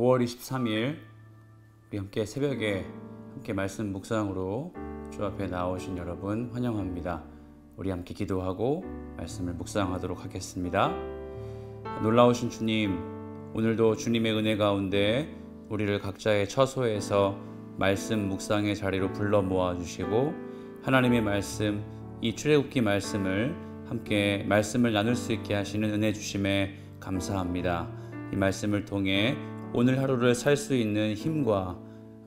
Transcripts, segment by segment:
5월 23일 우리 함께 새벽에 함께 말씀 묵상으로 주 앞에 나오신 여러분 환영합니다. 우리 함께 기도하고 말씀을 묵상하도록 하겠습니다. 놀라우신 주님, 오늘도 주님의 은혜 가운데 우리를 각자의 처소에서 말씀 묵상의 자리로 불러 모아주시고 하나님의 말씀, 이 출애굽기 말씀을 함께 말씀을 나눌 수 있게 하시는 은혜 주심에 감사합니다. 이 말씀을 통해 오늘 하루를 살 수 있는 힘과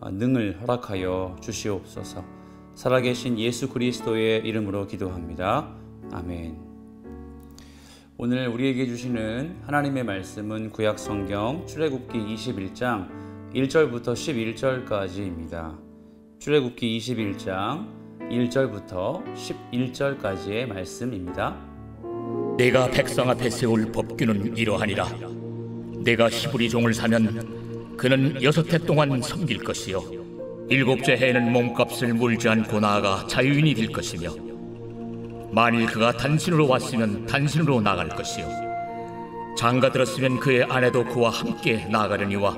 능을 허락하여 주시옵소서. 살아계신 예수 그리스도의 이름으로 기도합니다. 아멘. 오늘 우리에게 주시는 하나님의 말씀은 구약 성경 출애굽기 21장 1절부터 11절까지입니다. 출애굽기 21장 1절부터 11절까지의 말씀입니다. 내가 백성 앞에 세울 법규는 이러하니라. 내가 히브리 종을 사면 그는 6해 동안 섬길 것이요 7째 해에는 몸값을 물지 않고 나아가 자유인이 될 것이며, 만일 그가 단신으로 왔으면 단신으로 나갈 것이요 장가 들었으면 그의 아내도 그와 함께 나아가려니와,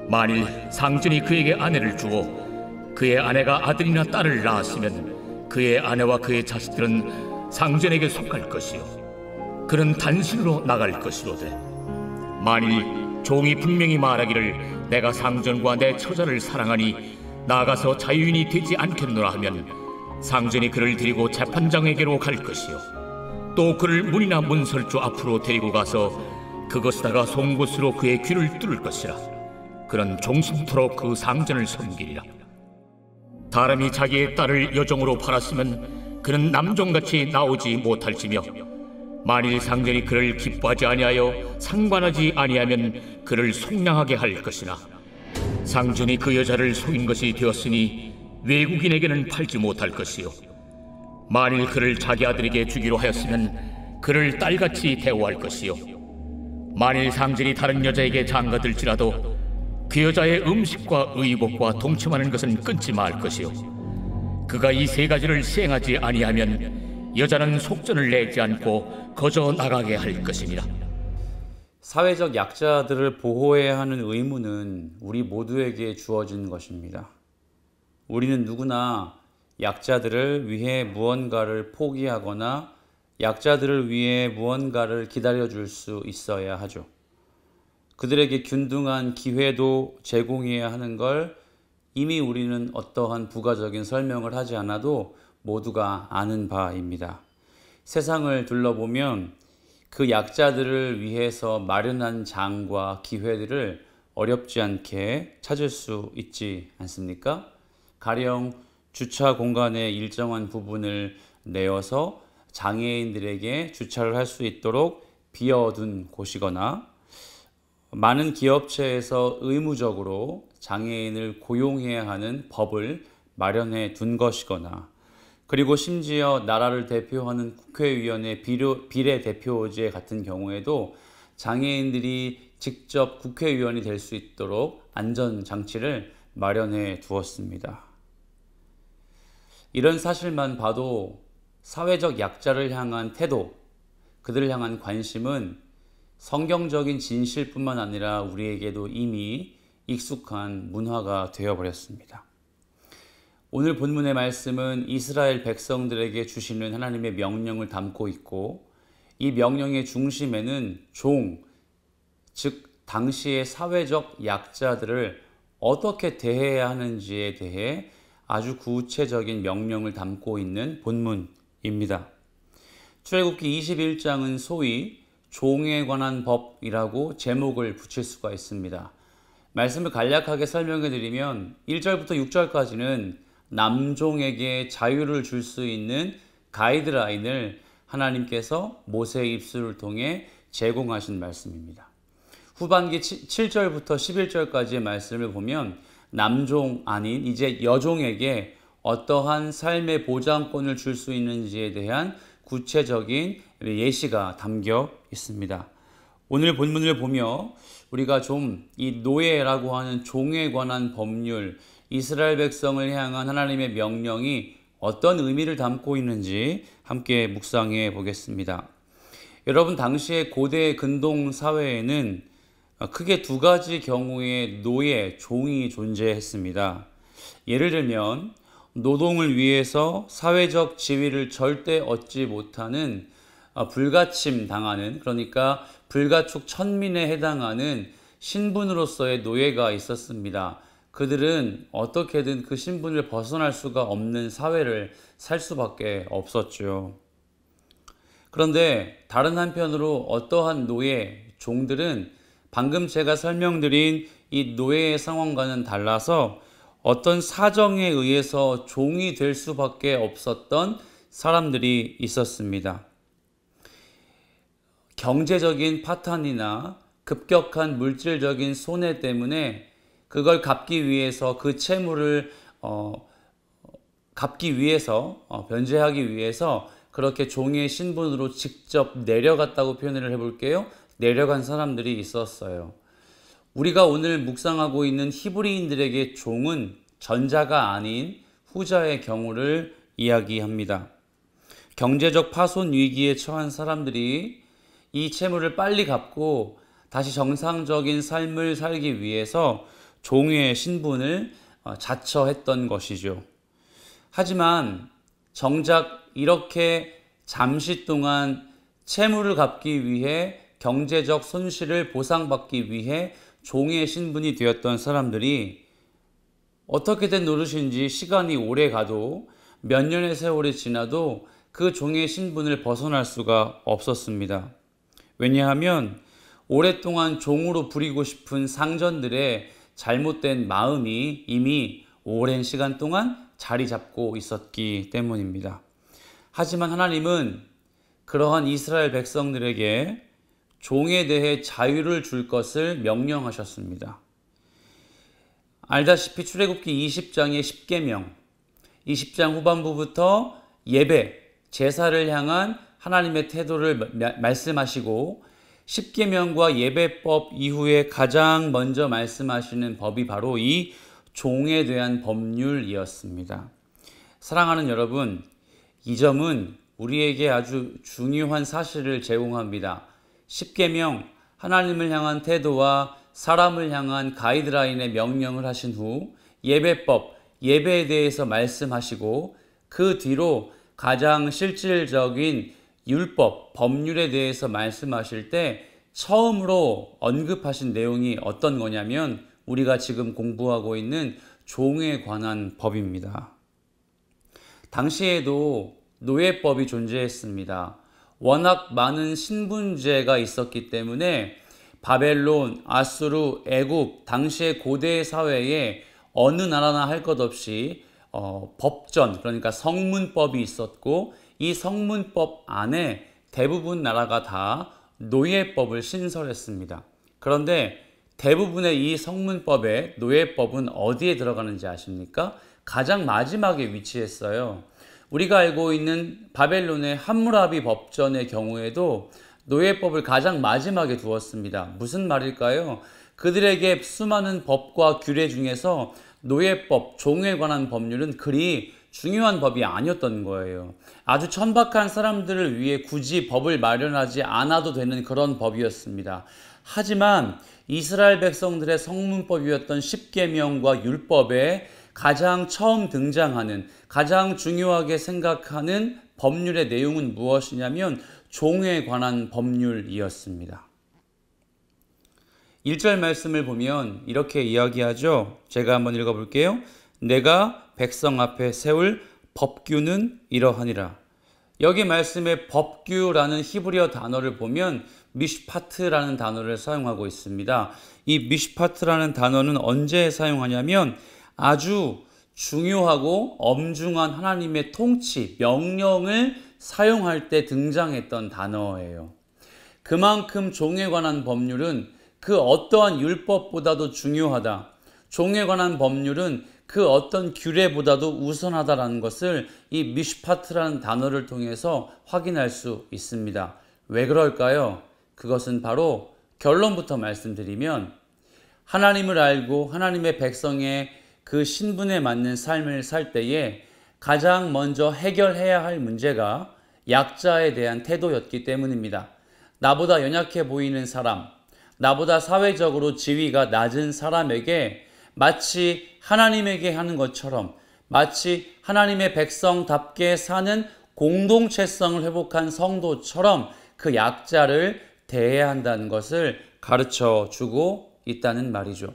만일 상전이 그에게 아내를 주고 그의 아내가 아들이나 딸을 낳았으면 그의 아내와 그의 자식들은 상전에게 속할 것이요 그는 단신으로 나갈 것이로되, 만일 종이 분명히 말하기를 내가 상전과 내 처자를 사랑하니 나가서 자유인이 되지 않겠노라 하면 상전이 그를 데리고 재판장에게로 갈 것이요 또 그를 문이나 문설주 앞으로 데리고 가서 그것에다가 송곳으로 그의 귀를 뚫을 것이라. 그는 종신토록 그 상전을 섬기리라. 사람이 자기의 딸을 여종으로 팔았으면 그는 남종같이 나오지 못할지며, 만일 상전이 그를 기뻐하지 아니하여 상관하지 아니하면 그를 속량하게 할 것이나, 상전이 그 여자를 속인 것이 되었으니 외국인에게는 팔지 못할 것이요 만일 그를 자기 아들에게 주기로 하였으면 그를 딸같이 대우할 것이요 만일 상전이 다른 여자에게 장가들지라도 그 여자의 음식과 의복과 동침하는 것은 끊지 말 것이요 그가 이 3가지를 시행하지 아니하면 여자는 속전을 내지 않고 거저 나가게 할 것이니라. 사회적 약자들을 보호해야 하는 의무는 우리 모두에게 주어진 것입니다. 우리는 누구나 약자들을 위해 무언가를 포기하거나 약자들을 위해 무언가를 기다려줄 수 있어야 하죠. 그들에게 균등한 기회도 제공해야 하는 걸 이미 우리는 어떠한 부가적인 설명을 하지 않아도 모두가 아는 바입니다. 세상을 둘러보면 그 약자들을 위해서 마련한 장과 기회들을 어렵지 않게 찾을 수 있지 않습니까? 가령 주차 공간의 일정한 부분을 내어서 장애인들에게 주차를 할 수 있도록 비워둔 곳이거나, 많은 기업체에서 의무적으로 장애인을 고용해야 하는 법을 마련해 둔 것이거나, 그리고 심지어 나라를 대표하는 국회의원의 비례대표제 같은 경우에도 장애인들이 직접 국회의원이 될 수 있도록 안전장치를 마련해 두었습니다. 이런 사실만 봐도 사회적 약자를 향한 태도, 그들을 향한 관심은 성경적인 진실뿐만 아니라 우리에게도 이미 익숙한 문화가 되어버렸습니다. 오늘 본문의 말씀은 이스라엘 백성들에게 주시는 하나님의 명령을 담고 있고, 이 명령의 중심에는 종, 즉 당시의 사회적 약자들을 어떻게 대해야 하는지에 대해 아주 구체적인 명령을 담고 있는 본문입니다. 출애굽기 21장은 소위 종에 관한 법이라고 제목을 붙일 수가 있습니다. 말씀을 간략하게 설명해 드리면 1절부터 6절까지는 남종에게 자유를 줄 수 있는 가이드라인을 하나님께서 모세의 입술을 통해 제공하신 말씀입니다. 후반기 7절부터 11절까지의 말씀을 보면 남종 아닌 이제 여종에게 어떠한 삶의 보장권을 줄 수 있는지에 대한 구체적인 예시가 담겨 있습니다. 오늘 본문을 보며 우리가 좀 이 노예라고 하는 종에 관한 법률, 이스라엘 백성을 향한 하나님의 명령이 어떤 의미를 담고 있는지 함께 묵상해 보겠습니다. 여러분, 당시의 고대 근동 사회에는 크게 두 가지 경우의 노예, 종이 존재했습니다. 예를 들면 노동을 위해서 사회적 지위를 절대 얻지 못하는 불가침 당하는, 그러니까 불가촉 천민에 해당하는 신분으로서의 노예가 있었습니다. 그들은 어떻게든 그 신분을 벗어날 수가 없는 사회를 살 수밖에 없었죠. 그런데 다른 한편으로 어떠한 노예, 종들은 방금 제가 설명드린 이 노예의 상황과는 달라서 어떤 사정에 의해서 종이 될 수밖에 없었던 사람들이 있었습니다. 경제적인 파탄이나 급격한 물질적인 손해 때문에 그걸 갚기 위해서, 그 채무를 갚기 위해서, 변제하기 위해서 그렇게 종의 신분으로 직접 내려갔다고 표현을 해볼게요. 내려간 사람들이 있었어요. 우리가 오늘 묵상하고 있는 히브리인들에게 종은 전자가 아닌 후자의 경우를 이야기합니다. 경제적 파손 위기에 처한 사람들이 이 채무를 빨리 갚고 다시 정상적인 삶을 살기 위해서 종의 신분을 자처했던 것이죠. 하지만 정작 이렇게 잠시 동안 채무를 갚기 위해, 경제적 손실을 보상받기 위해 종의 신분이 되었던 사람들이 어떻게 된 노릇인지 시간이 오래 가도, 몇 년의 세월이 지나도 그 종의 신분을 벗어날 수가 없었습니다. 왜냐하면 오랫동안 종으로 부리고 싶은 상전들의 잘못된 마음이 이미 오랜 시간 동안 자리 잡고 있었기 때문입니다. 하지만 하나님은 그러한 이스라엘 백성들에게 종에 대해 자유를 줄 것을 명령하셨습니다. 알다시피 출애굽기 20장의 10계명, 20장 후반부부터 예배, 제사를 향한 하나님의 태도를 말씀하시고, 10계명과 예배법 이후에 가장 먼저 말씀하시는 법이 바로 이 종에 대한 법률이었습니다. 사랑하는 여러분, 이 점은 우리에게 아주 중요한 사실을 제공합니다. 10계명, 하나님을 향한 태도와 사람을 향한 가이드라인의 명령을 하신 후 예배법, 예배에 대해서 말씀하시고, 그 뒤로 가장 실질적인 율법, 법률에 대해서 말씀하실 때 처음으로 언급하신 내용이 어떤 거냐면 우리가 지금 공부하고 있는 종에 관한 법입니다. 당시에도 노예법이 존재했습니다. 워낙 많은 신분제가 있었기 때문에 바벨론, 아수르, 애굽, 당시의 고대 사회에 어느 나라나 할 것 없이 법전, 그러니까 성문법이 있었고, 이 성문법 안에 대부분 나라가 다 노예법을 신설했습니다. 그런데 대부분의 이 성문법의 노예법은 어디에 들어가는지 아십니까? 가장 마지막에 위치했어요. 우리가 알고 있는 바벨론의 함무라비 법전의 경우에도 노예법을 가장 마지막에 두었습니다. 무슨 말일까요? 그들에게 수많은 법과 규례 중에서 노예법, 종에 관한 법률은 그리 중요한 법이 아니었던 거예요. 아주 천박한 사람들을 위해 굳이 법을 마련하지 않아도 되는 그런 법이었습니다. 하지만 이스라엘 백성들의 성문법이었던 10계명과 율법에 가장 처음 등장하는, 가장 중요하게 생각하는 법률의 내용은 무엇이냐면 종에 관한 법률이었습니다. 1절 말씀을 보면 이렇게 이야기하죠. 제가 한번 읽어볼게요. 내가 백성 앞에 세울 법규는 이러하니라. 여기 말씀에 법규라는 히브리어 단어를 보면 미슈파트라는 단어를 사용하고 있습니다. 이 미슈파트라는 단어는 언제 사용하냐면 아주 중요하고 엄중한 하나님의 통치, 명령을 사용할 때 등장했던 단어예요. 그만큼 종에 관한 법률은 그 어떠한 율법보다도 중요하다. 종에 관한 법률은 그 어떤 규례보다도 우선하다라는 것을 이 미슈파트라는 단어를 통해서 확인할 수 있습니다. 왜 그럴까요? 그것은 바로 결론부터 말씀드리면 하나님을 알고 하나님의 백성의 그 신분에 맞는 삶을 살 때에 가장 먼저 해결해야 할 문제가 약자에 대한 태도였기 때문입니다. 나보다 연약해 보이는 사람, 나보다 사회적으로 지위가 낮은 사람에게 마치 하나님에게 하는 것처럼, 마치 하나님의 백성답게 사는 공동체성을 회복한 성도처럼 그 약자를 대해야 한다는 것을 가르쳐 주고 있다는 말이죠.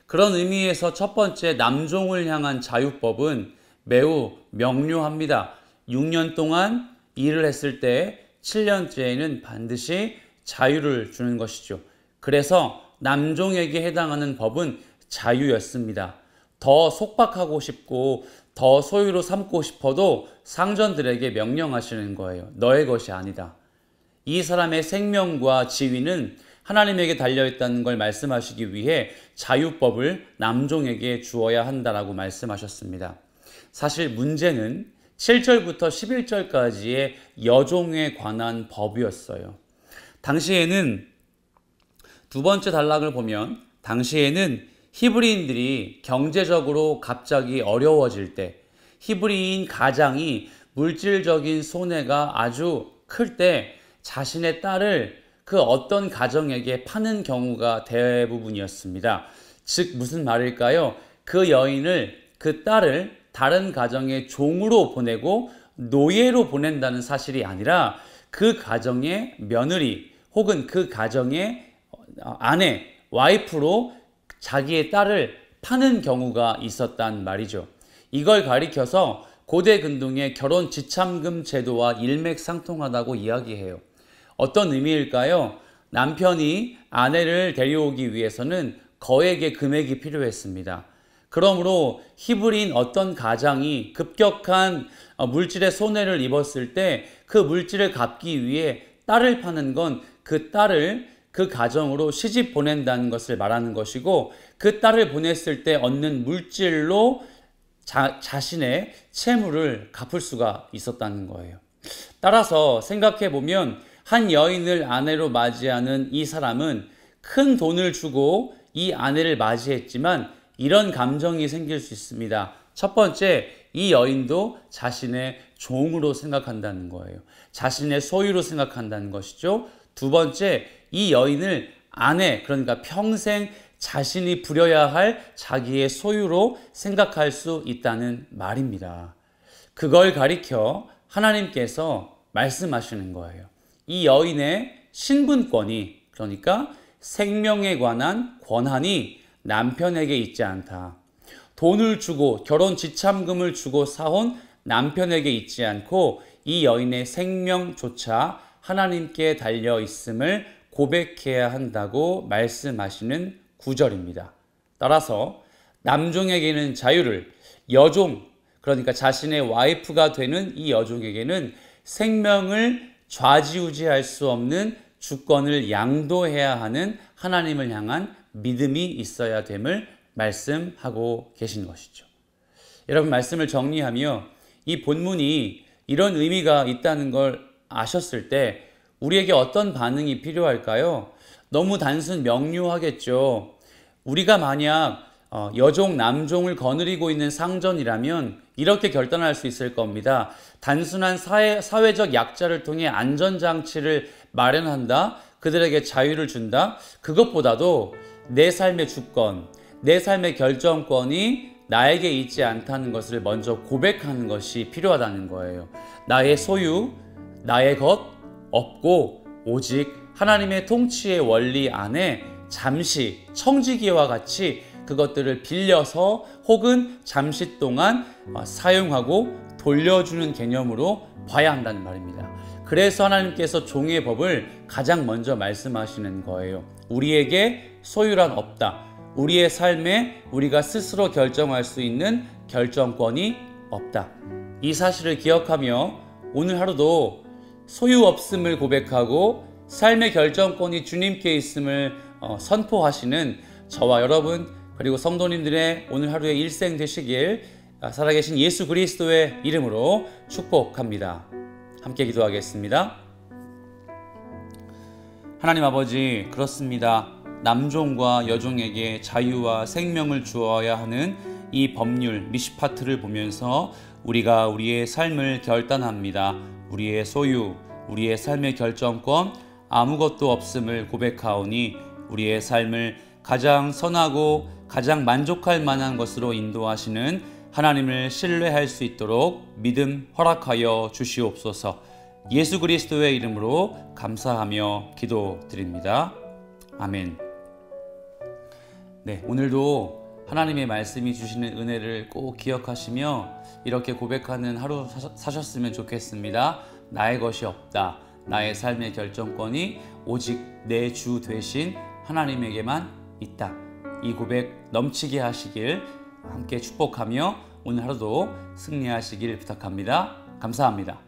그런 의미에서 첫 번째 남종을 향한 자유법은 매우 명료합니다. 6년 동안 일을 했을 때 7년째에는 반드시 자유를 주는 것이죠. 그래서 남종에게 해당하는 법은 자유였습니다. 더 속박하고 싶고 더 소유로 삼고 싶어도 상전들에게 명령하시는 거예요. 너의 것이 아니다. 이 사람의 생명과 지위는 하나님에게 달려있다는 걸 말씀하시기 위해 자유법을 남종에게 주어야 한다라고 말씀하셨습니다. 사실 문제는 7절부터 11절까지의 여종에 관한 법이었어요. 당시에는 두 번째 단락을 보면 당시에는 히브리인들이 경제적으로 갑자기 어려워질 때, 히브리인 가장이 물질적인 손해가 아주 클 때 자신의 딸을 그 어떤 가정에게 파는 경우가 대부분이었습니다. 즉 무슨 말일까요? 그 여인을, 그 딸을 다른 가정의 종으로 보내고 노예로 보낸다는 사실이 아니라 그 가정의 며느리 혹은 그 가정의 아내, 와이프로 자기의 딸을 파는 경우가 있었단 말이죠. 이걸 가리켜서 고대 근동의 결혼 지참금 제도와 일맥상통하다고 이야기해요. 어떤 의미일까요? 남편이 아내를 데려오기 위해서는 거액의 금액이 필요했습니다. 그러므로 히브리인 어떤 가장이 급격한 물질의 손해를 입었을 때 그 물질을 갚기 위해 딸을 파는 건 그 딸을 그 가정으로 시집 보낸다는 것을 말하는 것이고, 그 딸을 보냈을 때 얻는 물질로 자신의 채무를 갚을 수가 있었다는 거예요. 따라서 생각해 보면 한 여인을 아내로 맞이하는 이 사람은 큰 돈을 주고 이 아내를 맞이했지만 이런 감정이 생길 수 있습니다. 첫 번째, 이 여인도 자신의 종으로 생각한다는 거예요. 자신의 소유로 생각한다는 것이죠. 두 번째, 이 여인을 아내, 그러니까 평생 자신이 부려야 할 자기의 소유로 생각할 수 있다는 말입니다. 그걸 가리켜 하나님께서 말씀하시는 거예요. 이 여인의 신분권이, 그러니까 생명에 관한 권한이 남편에게 있지 않다. 돈을 주고 결혼 지참금을 주고 사온 남편에게 있지 않고 이 여인의 생명조차 하나님께 달려 있음을 고백해야 한다고 말씀하시는 구절입니다. 따라서 남종에게는 자유를, 여종, 그러니까 자신의 와이프가 되는 이 여종에게는 생명을 좌지우지할 수 없는 주권을 양도해야 하는 하나님을 향한 믿음이 있어야 됨을 말씀하고 계신 것이죠. 여러분, 말씀을 정리하며 이 본문이 이런 의미가 있다는 걸 아셨을 때 우리에게 어떤 반응이 필요할까요? 너무 단순 명료하겠죠. 우리가 만약 여종, 남종을 거느리고 있는 상전이라면 이렇게 결단할 수 있을 겁니다. 단순한 사회적 약자를 통해 안전장치를 마련한다, 그들에게 자유를 준다, 그것보다도 내 삶의 주권, 내 삶의 결정권이 나에게 있지 않다는 것을 먼저 고백하는 것이 필요하다는 거예요. 나의 소유, 나의 것 없고 오직 하나님의 통치의 원리 안에 잠시 청지기와 같이 그것들을 빌려서 혹은 잠시 동안 사용하고 돌려주는 개념으로 봐야 한다는 말입니다. 그래서 하나님께서 종의 법을 가장 먼저 말씀하시는 거예요. 우리에게 소유란 없다. 우리의 삶에 우리가 스스로 결정할 수 있는 결정권이 없다. 이 사실을 기억하며 오늘 하루도 소유 없음을 고백하고 삶의 결정권이 주님께 있음을 선포하시는 저와 여러분, 그리고 성도님들의 오늘 하루의 일생 되시길 살아계신 예수 그리스도의 이름으로 축복합니다. 함께 기도하겠습니다. 하나님 아버지, 그렇습니다. 남종과 여종에게 자유와 생명을 주어야 하는 이 법률 미시파트를 보면서 우리가 우리의 삶을 결단합니다. 우리의 소유, 우리의 삶의 결정권 아무것도 없음을 고백하오니 우리의 삶을 가장 선하고 가장 만족할 만한 것으로 인도하시는 하나님을 신뢰할 수 있도록 믿음 허락하여 주시옵소서. 예수 그리스도의 이름으로 감사하며 기도드립니다. 아멘. 네, 오늘도 하나님의 말씀이 주시는 은혜를 꼭 기억하시며 이렇게 고백하는 하루 사셨으면 좋겠습니다. 나의 것이 없다. 나의 삶의 결정권이 오직 내 주 되신 하나님에게만 있다. 이 고백 넘치게 하시길 함께 축복하며 오늘 하루도 승리하시길 부탁합니다. 감사합니다.